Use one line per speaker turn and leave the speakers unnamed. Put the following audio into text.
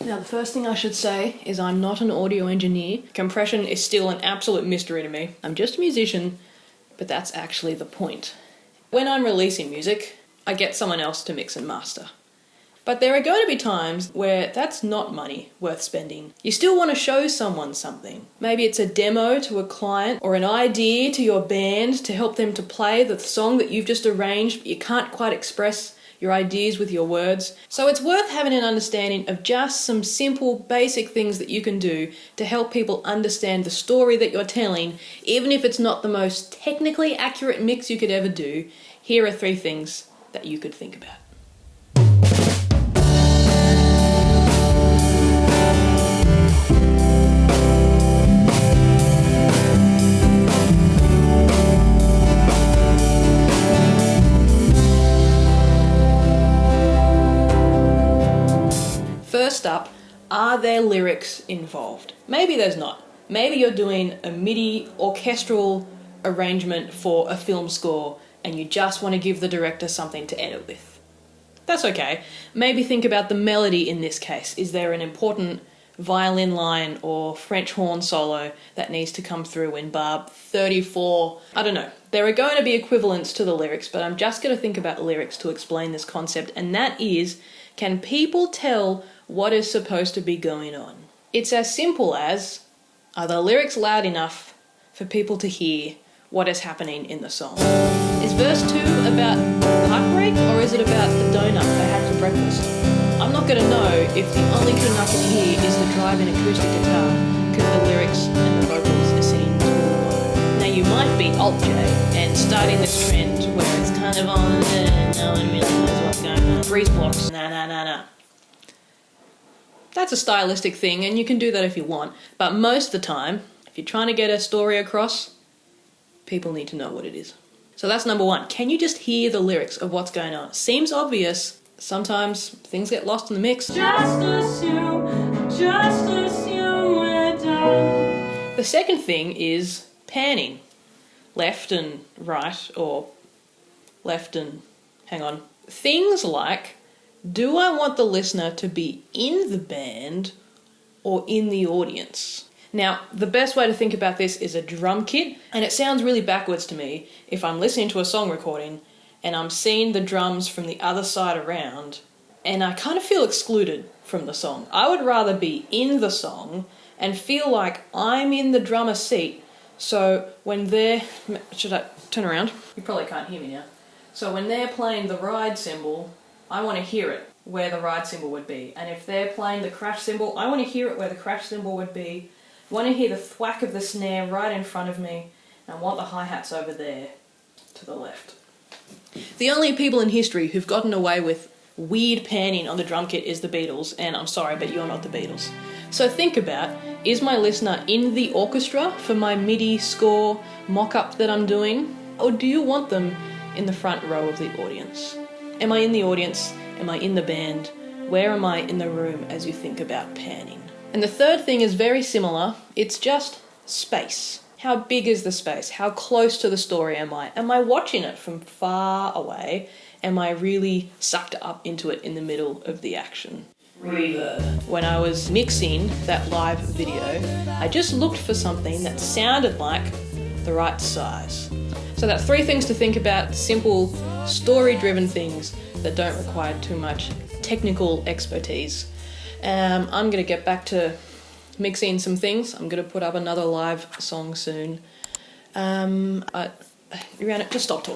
Now, the first thing I should say is I'm not an audio engineer. Compression is still an absolute mystery to me. I'm just a musician, but that's actually the point. When I'm releasing music, I get someone else to mix and master. But there are going to be times where that's not money worth spending. You still want to show someone something. Maybe it's a demo to a client or an idea to your band to help them to play the song that you've just arranged, but you can't quite express your ideas with your words. So it's worth having an understanding of just some simple, basic things that you can do to help people understand the story that you're telling, even if it's not the most technically accurate mix you could ever do. Here are 3 things that you could think about. First up, are there lyrics involved? Maybe there's not. Maybe you're doing a MIDI orchestral arrangement for a film score and you just want to give the director something to edit with. That's okay. Maybe think about the melody in this case. Is there an important violin line or French horn solo that needs to come through in bar 34? I don't know. There are going to be equivalents to the lyrics, but I'm just going to think about lyrics to explain this concept, and that is, can people tell what is supposed to be going on? It's as simple as, are the lyrics loud enough for people to hear what is happening in the song? Is verse 2 about heartbreak, or is it about the donut they had for breakfast? I'm not going to know if the only thing I can hear is the driving acoustic guitar, because the lyrics and the vocals are sitting too low. Now you might be Alt-J and starting this trend where it's kind of on no one really knows what's going on. Breeze blocks, nah. That's a stylistic thing, and you can do that if you want, but most of the time, if you're trying to get a story across, people need to know what it is. So that's number 1. Can you just hear the lyrics of what's going on? Seems obvious. Sometimes things get lost in the mix. Just assume we're done. The second thing is panning. Left and right, or left and... hang on. Things like, do I want the listener to be in the band or in the audience? Now, the best way to think about this is a drum kit, and it sounds really backwards to me if I'm listening to a song recording and I'm seeing the drums from the other side around and I kind of feel excluded from the song. I would rather be in the song and feel like I'm in the drummer's seat, so when they're... should I turn around? You probably can't hear me now. So when they're playing the ride cymbal, I want to hear it where the ride cymbal would be. And if they're playing the crash cymbal, I want to hear it where the crash cymbal would be. I want to hear the thwack of the snare right in front of me. And I want the hi-hats over there to the left. The only people in history who've gotten away with weird panning on the drum kit is the Beatles, and I'm sorry, but you're not the Beatles. So think about, is my listener in the orchestra for my MIDI score mock-up that I'm doing? Or do you want them in the front row of the audience? Am I in the audience? Am I in the band? Where am I in the room as you think about panning? And the third thing is very similar. It's just space. How big is the space? How close to the story am I? Am I watching it from far away? Am I really sucked up into it in the middle of the action? Reverb. When I was mixing that live video, I just looked for something that sounded like the right size. So that's 3 things to think about, simple, story-driven things that don't require too much technical expertise. I'm going to get back to mixing some things. I'm going to put up another live song soon. Rihanna, just stop talking.